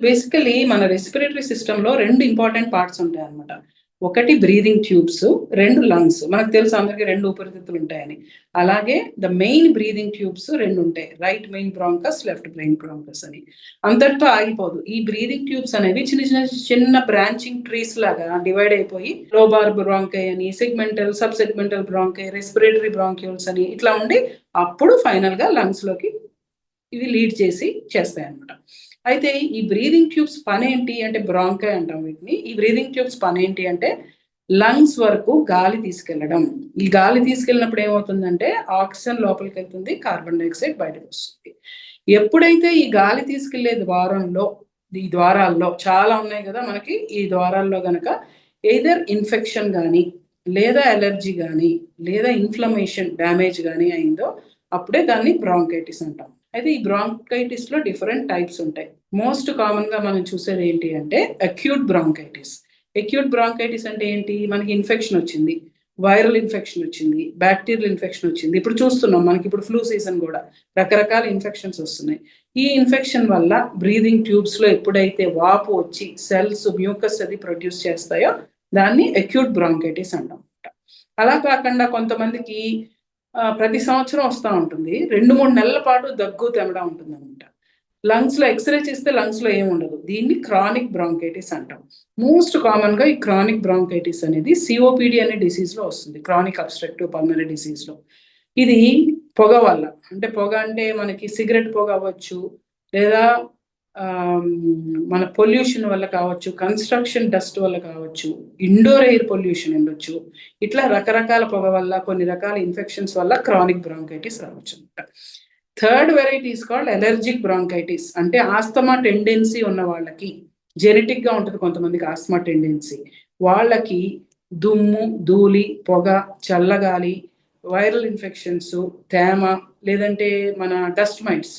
Basically మన respiratory సిస్టమ్‌లో 2 important parts ఉంటాయన్నమాట. ఒకటి బ్రీతింగ్ ట్యూబ్స్, 2 లంగ్స్. మనకు తెలుసు అందరికి 2 ఊపిరితిత్తులు ఉంటాయని. అలాగే మెయిన్ బ్రీతింగ్ ట్యూబ్స్ 2 ఉంటాయి. Right main bronchus, left main bronchus అని. అంతటితో ఆగిపోదు. ఈ బ్రీతింగ్ ట్యూబ్స్ అనేవి చిన్న బ్రాంచింగ్ ట్రీస్ లాగా డివైడ్ అయిపోయి లోబార్ బ్రాంకై అని, segmental, sub segmental bronchi, respiratory బ్రాంక్యూల్స్ అని ఇట్లా ఉండి అప్పుడు ఫైనల్‌గా లంగ్స్‌లోకి ఇవి లీడ్ చేస్తాయన్నమాట. అయితే ఈ బ్రీతింగ్ ట్యూబ్స్ పనేంటి అంటే బ్రాంకై అంటాం వీటిని. ఈ బ్రీతింగ్ ట్యూబ్స్ పనేంటి అంటే లంగ్స్ వరకు గాలి తీసుకెళ్లడం. ఈ గాలి తీసుకెళ్ళినప్పుడు ఏమవుతుందంటే ఆక్సిజన్ లోపలికి వెళ్తుంది, కార్బన్ డయాక్సైడ్ బయటకు వస్తుంది. ఎప్పుడైతే ఈ గాలి తీసుకెళ్లే ఈ ద్వారాల్లో చాలా ఉన్నాయి కదా మనకి, ఈ ద్వారాల్లో గనక ఎయిదర్ ఇన్ఫెక్షన్ కానీ, లేదా అలర్జీ కానీ, లేదా ఇన్ఫ్లమేషన్ డ్యామేజ్ కానీ అయిందో అప్పుడే దాన్ని బ్రాంకైటిస్ అంటాం. అయితే ఈ బ్రాంకైటిస్ లో డిఫరెంట్ టైప్స్ ఉంటాయి. మోస్ట్ కామన్ గా మనం చూసేది ఏంటి అంటే అక్యూట్ బ్రాంకైటిస్. అక్యూట్ బ్రాంకైటిస్ అంటే ఏంటి? మనకి ఇన్ఫెక్షన్ వచ్చింది, వైరల్ ఇన్ఫెక్షన్ వచ్చింది, బ్యాక్టీరియల్ ఇన్ఫెక్షన్ వచ్చింది. ఇప్పుడు చూస్తున్నాం మనకి ఇప్పుడు ఫ్లూ సీజన్ కూడా రకరకాల ఇన్ఫెక్షన్స్ వస్తున్నాయి. ఈ ఇన్ఫెక్షన్ వల్ల బ్రీదింగ్ ట్యూబ్స్ లో ఎప్పుడైతే వాపు వచ్చి సెల్స్ మ్యూకస్ అది ప్రొడ్యూస్ చేస్తాయో దాన్ని అక్యూట్ బ్రాంకైటిస్ అంటాం. అలా కాకుండా కొంతమందికి ప్రతి సంవత్సరం వస్తూ ఉంటుంది. 2-3 నెలల పాటు దగ్గు తెమడం ఉంటుంది అనమాట. లంగ్స్ లో ఎక్స్రే చేస్తే లంగ్స్ లో ఏముండదు. దీన్ని క్రానిక్ బ్రాంకైటిస్ అంటాం. మోస్ట్ కామన్ గా ఈ క్రానిక్ బ్రాంకైటిస్ అనేది సిఓపిడి అనే డిసీజ్ లో వస్తుంది. క్రానిక్ అబ్స్ట్రక్టివ్ పల్మనరీ డిసీజ్ లో. ఇది పొగ వల్ల, అంటే పొగ అంటే మనకి సిగరెట్ పొగ అవ్వచ్చు, లేదా మన పొల్యూషన్ వల్ల కావచ్చు, కన్స్ట్రక్షన్ డస్ట్ వల్ల కావచ్చు, ఇండోర్ ఎయిర్ పొల్యూషన్ ఉండొచ్చు. ఇట్లా రకరకాల పొగ వల్ల, కొన్ని రకాల ఇన్ఫెక్షన్స్ వల్ల క్రానిక్ బ్రాంకైటిస్ రావచ్చు అనమాట. Third variety is called allergic bronchitis. అంటే ఆస్తమా టెండెన్సీ ఉన్న వాళ్ళకి, జెనెటిక్ గా ఉంటుంది కొంతమందికి ఆస్తమా టెండెన్సీ, వాళ్ళకి దుమ్ము, ధూళి, పొగ, చల్లగాలి, వైరల్ ఇన్ఫెక్షన్స్, తేమ, లేదంటే మన డస్ట్ మైట్స్,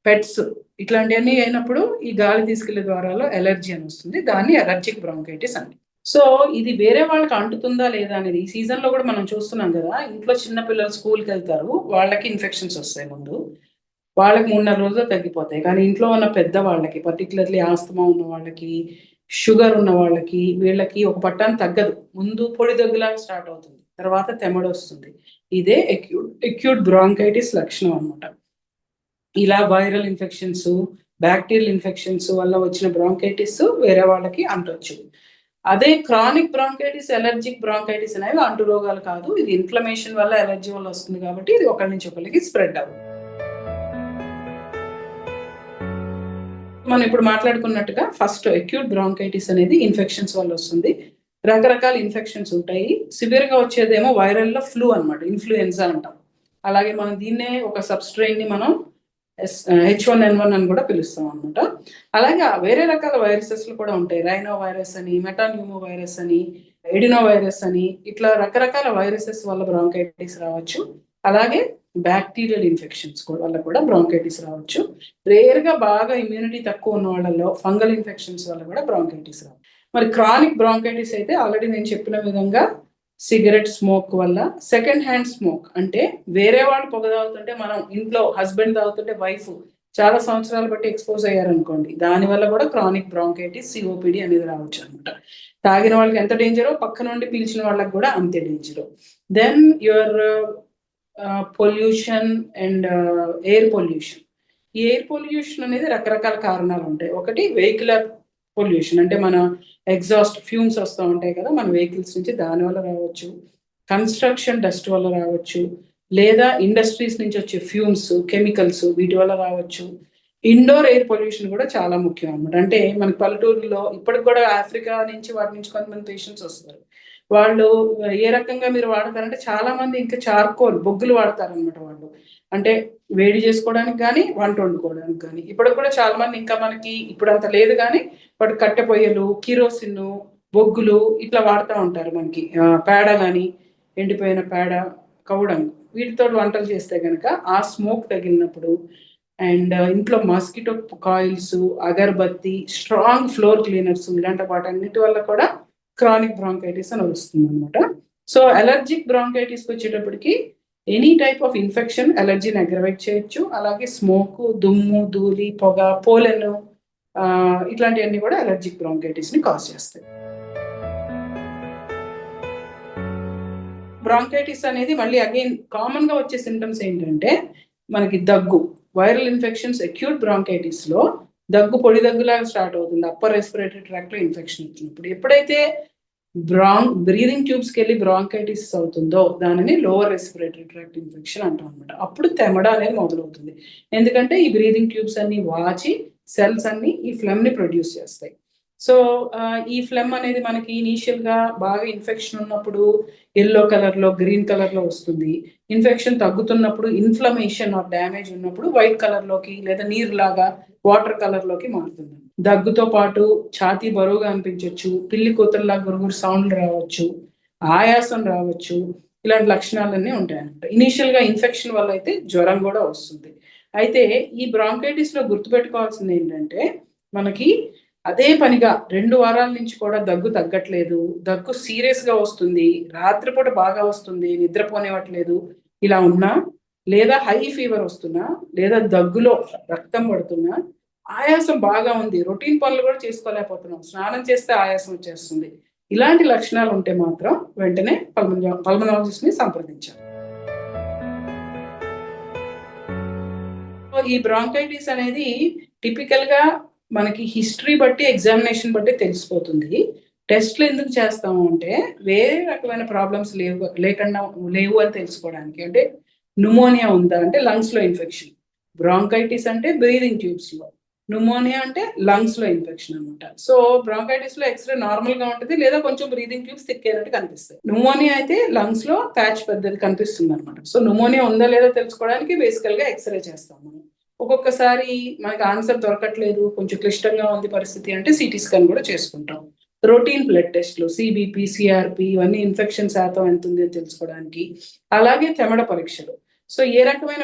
పెట్స్, ఇట్లాంటివన్నీ అయినప్పుడు ఈ గాలి తీసుకెళ్లే ద్వారాలో ఎలర్జీ అని వస్తుంది. దాన్ని అలర్జిక్ బ్రాంకైటిస్ అండి. సో ఇది వేరే వాళ్ళకి అంటుతుందా లేదా అనేది ఈ సీజన్ లో కూడా మనం చూస్తున్నాం కదా. ఇంట్లో చిన్న పిల్లలు స్కూల్కి వెళ్తారు, వాళ్ళకి ఇన్ఫెక్షన్స్ వస్తాయి ముందు, వాళ్ళకి 3-4 రోజులు తగ్గిపోతాయి. కానీ ఇంట్లో ఉన్న పెద్ద వాళ్ళకి, పర్టికులర్లీ ఆస్తమా ఉన్న వాళ్ళకి, షుగర్ ఉన్న వాళ్ళకి, వీళ్ళకి ఒక పట్టాన్ని తగ్గదు. ముందు పొడి దగ్గులా స్టార్ట్ అవుతుంది, తర్వాత తెమడ వస్తుంది. ఇదే అక్యూట్ బ్రాంకైటిస్ లక్షణం అనమాట. ఇలా వైరల్ ఇన్ఫెక్షన్స్, బ్యాక్టీరియల్ ఇన్ఫెక్షన్స్ వల్ల వచ్చిన బ్రాంకైటిస్ వేరే వాళ్ళకి అంటొచ్చు. అదే క్రానిక్ బ్రాంకైటిస్, ఎలర్జిక్ బ్రాంకైటిస్ అనేవి అంటు రోగాలు కాదు. ఇది ఇన్ఫ్లమేషన్ వల్ల, ఎలర్జీ వల్ల వస్తుంది కాబట్టి ఇది ఒకరి నుంచి ఒకరికి స్ప్రెడ్ అవుతుంది. మనం ఇప్పుడు మాట్లాడుకున్నట్టుగా ఫస్ట్ అక్యూట్ బ్రాంకైటిస్ అనేది ఇన్ఫెక్షన్స్ వల్ల వస్తుంది. రకరకాల ఇన్ఫెక్షన్స్ ఉంటాయి. సివియర్ గా వచ్చేదేమో వైరల్ లో ఫ్లూ అనమాట, ఇన్ఫ్లుయెన్జా అంటాం. అలాగే మనం దీన్నే ఒక సబ్స్ట్రెయిన్ ని మనం H1N1 అని కూడా పిలుస్తాం అనమాట. అలాగే వేరే రకాల వైరసెస్ కూడా ఉంటాయి. రైనో వైరస్ అని, మెటాన్యూమో వైరస్ అని, ఎడినో వైరస్ అని, ఇట్లా రకరకాల వైరసెస్ వల్ల బ్రాంకైటిస్ రావచ్చు. అలాగే బ్యాక్టీరియల్ ఇన్ఫెక్షన్స్ వల్ల కూడా బ్రాంకైటిస్ రావచ్చు. రేర్ గా బాగా ఇమ్యూనిటీ తక్కువ ఉన్న వాళ్ళలో ఫంగల్ ఇన్ఫెక్షన్స్ వల్ల కూడా బ్రాంకైటిస్ రావచ్చు. మరి క్రానిక్ బ్రాంకైటిస్ అయితే ఆల్రెడీ నేను చెప్పిన విధంగా సిగరెట్ స్మోక్ వల్ల, సెకండ్ హ్యాండ్ స్మోక్ అంటే వేరే వాళ్ళు పొగ తాగుతుంటే, మనం ఇంట్లో హస్బెండ్ తాగుతుంటే వైఫ్ చాలా సంవత్సరాలు బట్టి ఎక్స్పోజ్ అయ్యారనుకోండి, దానివల్ల కూడా క్రానిక్ బ్రాంకైటిస్, సిఓపిడి అనేది రావచ్చు అనమాట. తాగిన వాళ్ళకి ఎంత డేంజరో పక్క నుండి పీల్చిన వాళ్ళకి కూడా అంతే danger. Then your pollution and air pollution. ఈ ఎయిర్ పొల్యూషన్ అనేది రకరకాల కారణాలు ఉంటాయి. ఒకటి వెహికులర్ పొల్యూషన్, అంటే మన ఎగ్జాస్ట్ ఫ్యూమ్స్ వస్తూ ఉంటాయి కదా మన వెహికల్స్ నుంచి, దాని వల్ల రావచ్చు. కన్స్ట్రక్షన్ డస్ట్ వల్ల రావచ్చు, లేదా ఇండస్ట్రీస్ నుంచి వచ్చే ఫ్యూమ్స్, కెమికల్స్, వీటి వల్ల రావచ్చు. ఇండోర్ ఎయిర్ పొల్యూషన్ కూడా చాలా ముఖ్యం అనమాట. అంటే మన పల్లెటూరులో ఇప్పటికి కూడా ఆఫ్రికా నుంచి వాటి నుంచి కొంతమంది పేషెంట్స్ వస్తారు. వాళ్ళు ఏ రకంగా మీరు వాడతారంటే, చాలా మంది ఇంకా చార్కోల్, బొగ్గులు వాడతారనమాట వాళ్ళు. అంటే వేడి చేసుకోవడానికి కానీ, వంట వండుకోవడానికి కానీ. ఇప్పుడు కూడా చాలా మంది, ఇంకా మనకి ఇప్పుడు అంత లేదు కానీ, వాడు కట్టె పొయ్యలు, కిరోసిన్, బొగ్గులు ఇట్లా వాడుతూ ఉంటారు. మనకి పేడ కానీ, ఎండిపోయిన పేడ, కౌడం, వీటితో వంటలు చేస్తే కనుక ఆ స్మోక్ తగిలినప్పుడు, అండ్ ఇంట్లో mosquito coils, agarbatti, strong floor cleaners, ఇలాంటి వాటన్నిటి వల్ల కూడా క్రానిక్ బ్రాంకైటిస్ అని వస్తుంది అనమాట. సో అలర్జిక్ బ్రాంకైటిస్కి వచ్చేటప్పటికి ఎనీ టైప్ ఆఫ్ ఇన్ఫెక్షన్ అలర్జీని అగ్రవేట్ చేయొచ్చు. అలాగే స్మోక్, దుమ్ము, ధూళి, పొగ, పోలెన్, ఇట్లాంటివన్నీ కూడా అలర్జిక్ బ్రాంకైటిస్ ని కాజ్ చేస్తాయి. బ్రాంకైటిస్ అనేది మళ్ళీ అగైన్ కామన్ గా వచ్చే సిమ్టమ్స్ ఏంటంటే మనకి దగ్గు, వైరల్ ఇన్ఫెక్షన్స్, అక్యూట్ బ్రాంకైటిస్ లో దగ్గు పొడి దగ్గులాగా స్టార్ట్ అవుతుంది అప్పర్ రెస్పిరేటరీ ట్రాక్ట్ లో ఇన్ఫెక్షన్ వచ్చినప్పుడు. ఎప్పుడైతే బ్రీదింగ్ ట్యూబ్స్కి వెళ్ళి బ్రాంకైటిస్ అవుతుందో దానిని లోవర్ రెస్పిరేటరీ ట్రాక్ట్ ఇన్ఫెక్షన్ అంటాం అనమాట. అప్పుడు తెమడ అనేది మొదలవుతుంది. ఎందుకంటే ఈ బ్రీదింగ్ ట్యూబ్స్ అన్ని వాచి సెల్స్ అన్ని ఈ ఫ్లెమ్ ని ప్రొడ్యూస్ చేస్తాయి. సో ఈ ఫ్లెమ్ అనేది మనకి ఇనీషియల్ గా బాగా ఇన్ఫెక్షన్ ఉన్నప్పుడు ఎల్లో కలర్ లో, గ్రీన్ కలర్ లో వస్తుంది. ఇన్ఫెక్షన్ తగ్గుతున్నప్పుడు, ఇన్ఫ్లమేషన్ ఆర్ డ్యామేజ్ ఉన్నప్పుడు వైట్ కలర్ లోకి లేదా నీరు లాగా వాటర్ కలర్ లోకి మారుతుంది. దగ్గుతో పాటు ఛాతీ బరువుగా అనిపించవచ్చు, పిల్లి కూతురులా గురుగురు సౌండ్లు రావచ్చు, ఆయాసం రావచ్చు, ఇలాంటి లక్షణాలన్నీ ఉంటాయన్నమాట. ఇనీషియల్ గా ఇన్ఫెక్షన్ వల్ల అయితే జ్వరం కూడా వస్తుంది. అయితే ఈ బ్రాంకైటిస్ లో గుర్తుపెట్టుకోవాల్సింది ఏంటంటే మనకి అదే పనిగా 2 వారాల నుంచి కూడా దగ్గు తగ్గట్లేదు, దగ్గు సీరియస్ గా వస్తుంది, రాత్రిపూట బాగా వస్తుంది, నిద్రపోనివ్వట్లేదు, ఇలా ఉన్నా, లేదా హై ఫీవర్ వస్తున్నా, లేదా దగ్గులో రక్తం పడుతున్నా, ఆయాసం బాగా ఉంది, రొటీన్ పనులు కూడా చేసుకోలేకపోతున్నాం, స్నానం చేస్తే ఆయాసం వచ్చేస్తుంది, ఇలాంటి లక్షణాలు ఉంటే మాత్రం వెంటనే పల్మనాలజిస్ట్ ని సంప్రదించాలి. ఈ బ్రాంకైటిస్ అనేది టిపికల్ గా మనకి హిస్టరీ బట్టి, ఎగ్జామినేషన్ బట్టి తెలిసిపోతుంది. టెస్ట్లు ఎందుకు చేస్తాము అంటే వేరే రకమైన ప్రాబ్లమ్స్ లేవు అని తెలుసుకోవడానికి. అంటే న్యూమోనియా ఉందా అంటే లంగ్స్ లో ఇన్ఫెక్షన్, బ్రాంకైటిస్ అంటే బ్రీదింగ్ ట్యూబ్స్ లో, న్యూమోనియా అంటే లంగ్స్ లో ఇన్ఫెక్షన్ అనమాట. సో బ్రాంకైటిస్ లో ఎక్స్రే నార్మల్ గా ఉంటుంది, లేదా కొంచెం బ్రీదింగ్ ట్యూబ్స్ థిక్ అయినట్టు కనిపిస్తాయి. న్యూమోనియా అయితే లంగ్స్ లో ప్యాచ్ పెద్దది కనిపిస్తుంది అనమాట. సో న్యూమోనియా ఉందా లేదా తెలుసుకోవడానికి బేసికల్ గా ఎక్స్రే చేస్తాం మనం. ఒక్కొక్కసారి మనకి ఆన్సర్ దొరకట్లేదు, కొంచెం క్లిష్టంగా ఉంది పరిస్థితి అంటే సిటీ స్కాన్ కూడా చేసుకుంటాం. రొటీన్ బ్లడ్ టెస్ట్లు, సిబిపి, సిఆర్పి, ఇవన్నీ ఇన్ఫెక్షన్ శాతం ఎంత ఉంది అని తెలుసుకోవడానికి. అలాగే తెమడ పరీక్షలు. సో ఏ రకమైన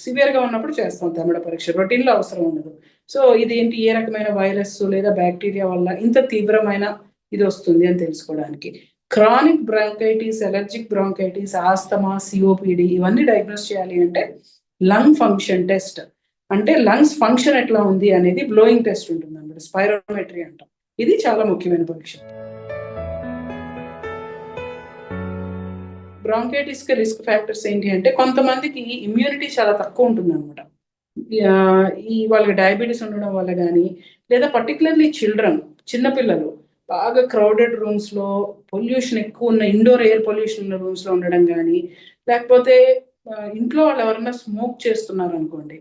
సివియర్ గా ఉన్నప్పుడు చేస్తాం తెమడ పరీక్ష, రొటీన్ లో అవసరం ఉండదు. సో ఇదేంటి, ఏ రకమైన వైరస్ లేదా బ్యాక్టీరియా వల్ల ఇంత తీవ్రమైన ఇది వస్తుంది అని తెలుసుకోవడానికి. Chronic bronchitis, allergic bronchitis, asthma, COPD ఇవన్నీ డయాగ్నోస్ చేయాలి అంటే లంగ్ ఫంక్షన్ టెస్ట్, అంటే లంగ్స్ ఫంక్షన్ ఎట్లా ఉంది అనేది బ్లోయింగ్ టెస్ట్ ఉంటుంది అన్నమాట, స్పైరోమెట్రీ అంటాం. ఇది చాలా ముఖ్యమైన పరీక్ష. బ్రాంకైటిస్ కి రిస్క్ ఫ్యాక్టర్స్ ఏంటి అంటే కొంతమందికి ఇమ్యూనిటీ చాలా తక్కువ ఉంటుంది అనమాట. వాళ్ళకి డయాబెటీస్ ఉండడం వల్ల కానీ, లేదా పర్టికులర్లీ చిన్నపిల్లలు బాగా క్రౌడెడ్ రూమ్స్ లో, పొల్యూషన్ ఎక్కువ ఉన్న ఇండోర్ ఎయిర్ పొల్యూషన్ ఉన్న రూమ్స్ లో ఉండడం కానీ, లేకపోతే ఇంట్లో వాళ్ళు ఎవరైనా స్మోక్ చేస్తున్నారు అనుకోండి,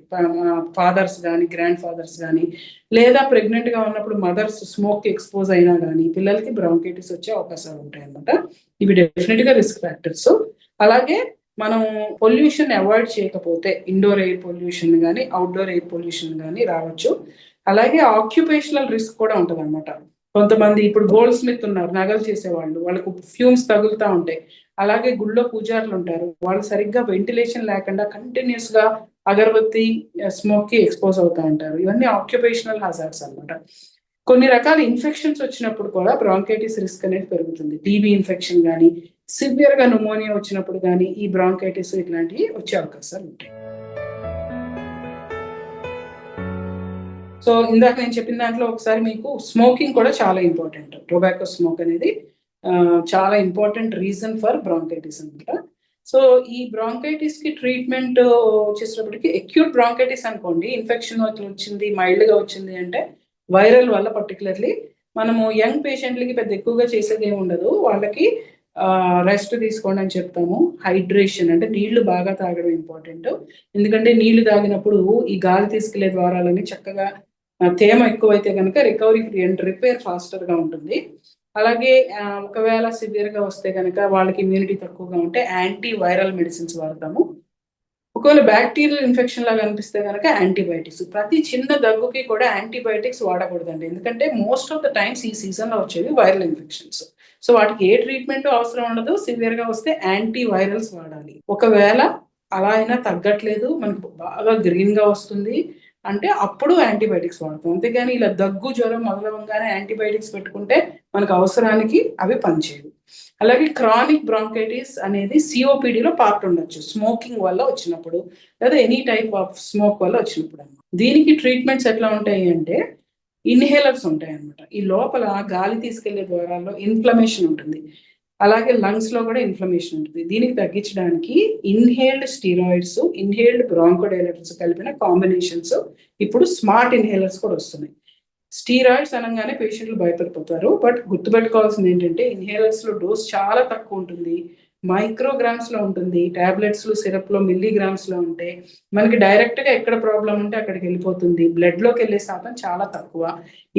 ఫాదర్స్ కానీ, గ్రాండ్ ఫాదర్స్ కానీ, లేదా ప్రెగ్నెంట్ గా ఉన్నప్పుడు మదర్స్ స్మోక్ ఎక్స్పోజ్ అయినా కానీ పిల్లలకి బ్రాంకైటిస్ వచ్చే అవకాశాలు ఉంటాయి అన్నమాట. ఇవి డెఫినెట్ గా రిస్క్ ఫ్యాక్టర్స్. అలాగే మనం పొల్యూషన్ అవాయిడ్ చేయకపోతే ఇండోర్ ఎయిర్ పొల్యూషన్ కానీ, అవుట్డోర్ ఎయిర్ పొల్యూషన్ కానీ రావచ్చు. అలాగే ఆక్యుపేషనల్ రిస్క్ కూడా ఉంటుంది అనమాట. కొంతమంది ఇప్పుడు గోల్డ్ స్మిత్ ఉన్నారు, నగలు చేసేవాళ్ళు, వాళ్ళకు ఫ్యూమ్స్ తగులుతూ ఉంటాయి. అలాగే గుళ్ళో పూజారులు ఉంటారు, వాళ్ళు సరిగ్గా వెంటిలేషన్ లేకుండా కంటిన్యూస్ గా అగరబత్తి స్మోక్ కి ఎక్స్పోజ్ అవుతూ ఉంటారు. ఇవన్నీ ఆక్యుపేషనల్ హజార్డ్స్ అనమాట. కొన్ని రకాల ఇన్ఫెక్షన్స్ వచ్చినప్పుడు కూడా బ్రాంకైటిస్ రిస్క్ అనేది పెరుగుతుంది. టీబీ ఇన్ఫెక్షన్ కానీ, సివియర్ గా న్యూమోనియా వచ్చినప్పుడు కానీ ఈ బ్రాంకైటిస్ ఇట్లాంటివి వచ్చే అవకాశాలు ఉంటాయి. సో ఇందాక నేను చెప్పిన దాంట్లో ఒకసారి మీకు స్మోకింగ్ కూడా చాలా ఇంపార్టెంట్. టొబాకో స్మోక్ అనేది చాలా ఇంపార్టెంట్ రీజన్ ఫర్ బ్రాంకైటిస్ అనమాట. సో ఈ బ్రాంకైటిస్ కి ట్రీట్మెంట్ వచ్చేటప్పటికి అక్యూట్ బ్రాంకైటిస్ అనుకోండి, ఇన్ఫెక్షన్ వచ్చింది, మైల్డ్ గా వచ్చింది అంటే వైరల్ వల్ల పర్టికులర్లీ మనము యంగ్ పేషెంట్లకి పెద్ద ఎక్కువగా చేసేది ఏమి ఉండదు. వాళ్ళకి రెస్ట్ తీసుకోండి అని చెప్తాము. హైడ్రేషన్ అంటే నీళ్లు బాగా తాగడం ఇంపార్టెంట్. ఎందుకంటే నీళ్లు తాగినప్పుడు ఈ గాలి తీసుకెళ్లే ద్వారాలని చక్కగా తేమ ఎక్కువైతే కనుక రికవరీ అండ్ రిపేర్ ఫాస్టర్ గా ఉంటుంది. అలాగే ఒకవేళ సివియర్ గా వస్తే కనుక వాళ్ళకి ఇమ్యూనిటీ తక్కువగా ఉంటే యాంటీ వైరల్ మెడిసిన్స్ వాడతాము. ఒకవేళ బ్యాక్టీరియల్ ఇన్ఫెక్షన్ లాగా అనిపిస్తే కనుక యాంటీబయాటిక్స్. ప్రతి చిన్న దగ్గుకి కూడా యాంటీబయాటిక్స్ వాడకూడదండి, ఎందుకంటే మోస్ట్ ఆఫ్ ద టైమ్స్ ఈ సీజన్ లో వచ్చేవి వైరల్ ఇన్ఫెక్షన్స్. సో వాటికి ఏ ట్రీట్మెంట్ అవసరం ఉండదు. సివియర్ గా వస్తే యాంటీ వైరల్స్ వాడాలి. ఒకవేళ అలా అయినా తగ్గట్లేదు, మనకు బాగా గ్రీన్ గా వస్తుంది అంటే అప్పుడు యాంటీబయాటిక్స్ వాడతాం. అంతేగాని ఇలా దగ్గు, జ్వరం మొదలవగానే యాంటీబయాటిక్స్ పెట్టుకుంటే మనకు అవసరానికి అవి పనిచేయవు. అలాగే క్రానిక్ బ్రాంకైటిస్ అనేది సిఓపిడిలో పార్ట్ ఉండొచ్చు, స్మోకింగ్ వల్ల వచ్చినప్పుడు లేదా ఎనీ టైప్ ఆఫ్ స్మోక్ వల్ల వచ్చినప్పుడు. దీనికి ట్రీట్మెంట్స్ ఎట్లా ఉంటాయి అంటే ఇన్హేలర్స్ ఉంటాయి అన్నమాట. ఈ లోపల గాలి తీసుకెళ్లే ద్వారాల్లో ఇన్ఫ్లమేషన్ ఉంటుంది, అలాగే లంగ్స్ లో కూడా ఇన్ఫ్లమేషన్ ఉంటుంది. దీనికి తగ్గించడానికి ఇన్హేల్డ్ స్టీరాయిడ్స్, ఇన్హేల్డ్ బ్రాంకోడైలేటర్స్ కలిపిన కాంబినేషన్స్ ఇప్పుడు స్మార్ట్ ఇన్హేలర్స్ కూడా వస్తున్నాయి. స్టీరాయిడ్స్ అనగానే పేషెంట్లు భయపడిపోతారు, బట్ గుర్తుపెట్టుకోవాల్సింది ఏంటంటే ఇన్హేలర్స్ లో డోస్ చాలా తక్కువ ఉంటుంది, మైక్రోగ్రామ్స్ లో ఉంటుంది, టాబ్లెట్స్ లో సిరప్ లో మిల్లీగ్రామ్స్ లో ఉంటే మనకి డైరెక్ట్ గా ఎక్కడ ప్రాబ్లం ఉంటే అక్కడికి వెళ్ళిపోతుంది, బ్లడ్ లోకి వెళ్ళే శాతం చాలా తక్కువ.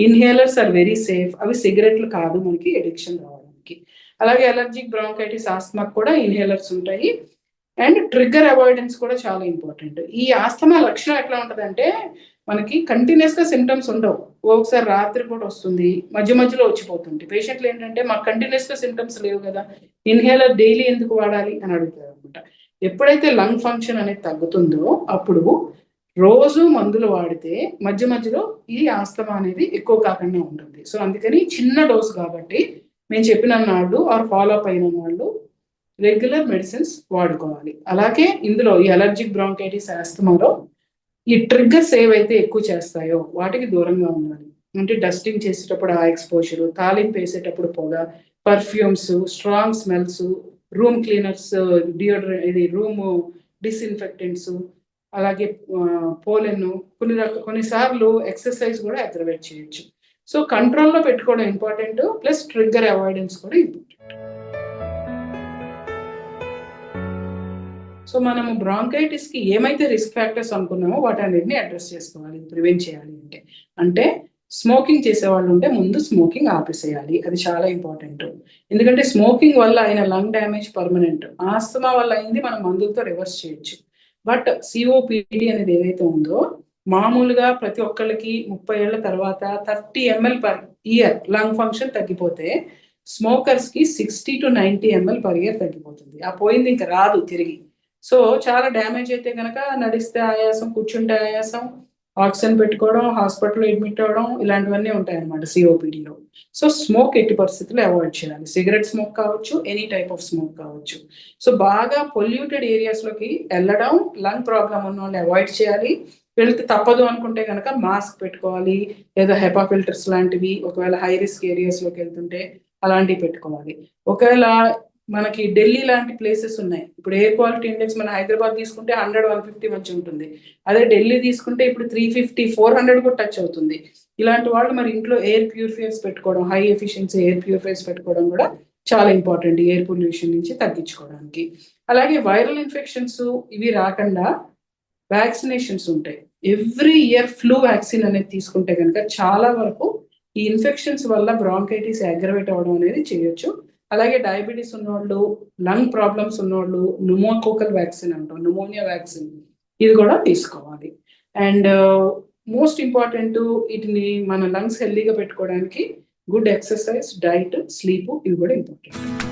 ఇన్హేలర్స్ ఆర్ వెరీ సేఫ్, అవి సిగరెట్లు కాదు మనకి ఎడిక్షన్ రావడానికి. అలాగే అలర్జిక్ బ్రాంకైటిస్, ఆస్తమాకు కూడా ఇన్హేలర్స్ ఉంటాయి. అండ్ ట్రిగ్గర్ అవాయిడెన్స్ కూడా చాలా ఇంపార్టెంట్. ఈ ఆస్తమా లక్షణం ఎట్లా ఉంటుందంటే మనకి కంటిన్యూస్ గా సిమ్టమ్స్ ఉండవు, ఒకసారి రాత్రి కూడా వస్తుంది, మధ్య మధ్యలో వచ్చిపోతుంది. పేషెంట్లు ఏంటంటే మాకు కంటిన్యూస్ గా సిమ్టమ్స్ లేవు కదా, ఇన్హేలర్ డైలీ ఎందుకు వాడాలి అని అడుగుతారు అనమాట. ఎప్పుడైతే లంగ్ ఫంక్షన్ అనేది తగ్గుతుందో అప్పుడు రోజు మందులు వాడితే మధ్య మధ్యలో ఈ ఆస్తమా అనేది ఎక్కువ కాకుండా ఉంటుంది. సో అందుకని చిన్న డోస్ కాబట్టి మేము చెప్పిన నాడు ఆర్ ఫాలో అప్ అయిన వాళ్ళు రెగ్యులర్ మెడిసిన్స్ వాడుకోవాలి. అలాగే ఇందులో ఈ అలర్జిక్ బ్రాంకైటిస్, ఆస్తమాలో ఈ ట్రిగ్గర్స్ ఏవైతే ఎక్కువ చేస్తాయో వాటికి దూరంగా ఉండాలి. అంటే డస్టింగ్ చేసేటప్పుడు ఆ ఎక్స్పోజర్, తాలింపు వేసేటప్పుడు పొగ, perfumes, strong smells, room cleaners, ఇది రూమ్ డిస్ఇన్ఫెక్టెంట్స్, అలాగే పోలెన్, కొన్నిసార్లు ఎక్సర్సైజ్ కూడా అగ్రవేట్ చేయొచ్చు. సో కంట్రోల్లో పెట్టుకోవడం ఇంపార్టెంట్, ప్లస్ ట్రిగ్గర్ అవాయిడెన్స్ కూడా ఇంపార్టెంట్. సో మనము బ్రాంకైటిస్ కి ఏమైతే రిస్క్ ఫ్యాక్టర్స్ అనుకున్నామో వాటన్నిటిని అడ్రస్ చేసుకోవాలి, ప్రివెంట్ చేయాలి. అంటే స్మోకింగ్ చేసే వాళ్ళు ఉంటే ముందు స్మోకింగ్ ఆపేసేయాలి, అది చాలా ఇంపార్టెంట్. ఎందుకంటే స్మోకింగ్ వల్ల అయిన లంగ్ డ్యామేజ్ పర్మనెంట్, ఆస్తమా వల్ల అయింది మనం మందులతో రివర్స్ చేయొచ్చు. బట్ సిఓపిడి అనేది ఏదైతే ఉందో మామూలుగా ప్రతి ఒక్కళ్ళకి 30 ఏళ్ల తర్వాత 30 ml per year lung function తగ్గిపోతే స్మోకర్స్ కి 60 to 90 ml పర్ ఇయర్ తగ్గిపోతుంది. ఆ పోయింది ఇంకా రాదు తిరిగి. సో చాలా డ్యామేజ్ అయితే కనుక నడిస్తే ఆయాసం, కూర్చుంటే ఆయాసం, ఆక్సిజన్ పెట్టుకోవడం, హాస్పిటల్లో అడ్మిట్ అవ్వడం, ఇలాంటివన్నీ ఉంటాయి అన్నమాట సిఓపిడిలో. సో స్మోక్ ఎట్టి పరిస్థితుల్లో అవాయిడ్ చేయాలి. సిగరెట్ స్మోక్ కావచ్చు, ఎనీ టైప్ ఆఫ్ స్మోక్ కావచ్చు. సో బాగా పొల్యూటెడ్ ఏరియాస్లోకి వెళ్ళడం, లంగ్ ప్రాబ్లం ఉన్న వాళ్ళు అవాయిడ్ చేయాలి. వెళ్తే తప్పదు అనుకుంటే కనుక మాస్క్ పెట్టుకోవాలి, లేదా హెపా ఫిల్టర్స్ లాంటివి, ఒకవేళ హై రిస్క్ ఏరియాస్లోకి వెళ్తుంటే అలాంటివి పెట్టుకోవాలి. ఒకవేళ మనకి ఢిల్లీ లాంటి ప్లేసెస్ ఉన్నాయి, ఇప్పుడు ఎయిర్ క్వాలిటీ ఇండెక్స్ మన హైదరాబాద్ తీసుకుంటే 100-150 మధ్య ఉంటుంది, అదే ఢిల్లీ తీసుకుంటే ఇప్పుడు 350-400 కూడా టచ్ అవుతుంది. ఇలాంటి వాళ్ళు మరి ఇంట్లో ఎయిర్ ప్యూరిఫైర్స్ పెట్టుకోవడం, హై ఎఫిషియన్సీ ఎయిర్ ప్యూరిఫైర్స్ పెట్టుకోవడం కూడా చాలా ఇంపార్టెంట్ ఎయిర్ పొల్యూషన్ నుంచి తగ్గించుకోవడానికి. అలాగే వైరల్ ఇన్ఫెక్షన్స్ ఇవి రాకుండా వ్యాక్సినేషన్స్ ఉంటాయి. ఎవ్రీ ఇయర్ ఫ్లూ వ్యాక్సిన్ అనేది తీసుకుంటే కనుక చాలా వరకు ఈ ఇన్ఫెక్షన్స్ వల్ల బ్రాంకైటిస్ అగ్రవేట్ అవ్వడం అనేది చేయొచ్చు. అలాగే డయాబెటీస్ ఉన్నవాళ్ళు, లంగ్ ప్రాబ్లమ్స్ ఉన్నవాళ్ళు న్యూమోకోకల్ వ్యాక్సిన్ అంటాం, న్యూమోనియా వ్యాక్సిన్, ఇది కూడా తీసుకోవాలి. అండ్ మోస్ట్ ఇంపార్టెంట్, వీటిని మన లంగ్స్ హెల్దీగా పెట్టుకోవడానికి గుడ్ ఎక్సర్సైజ్, డైట్, స్లీప్, ఇవి కూడా ఇంపార్టెంట్.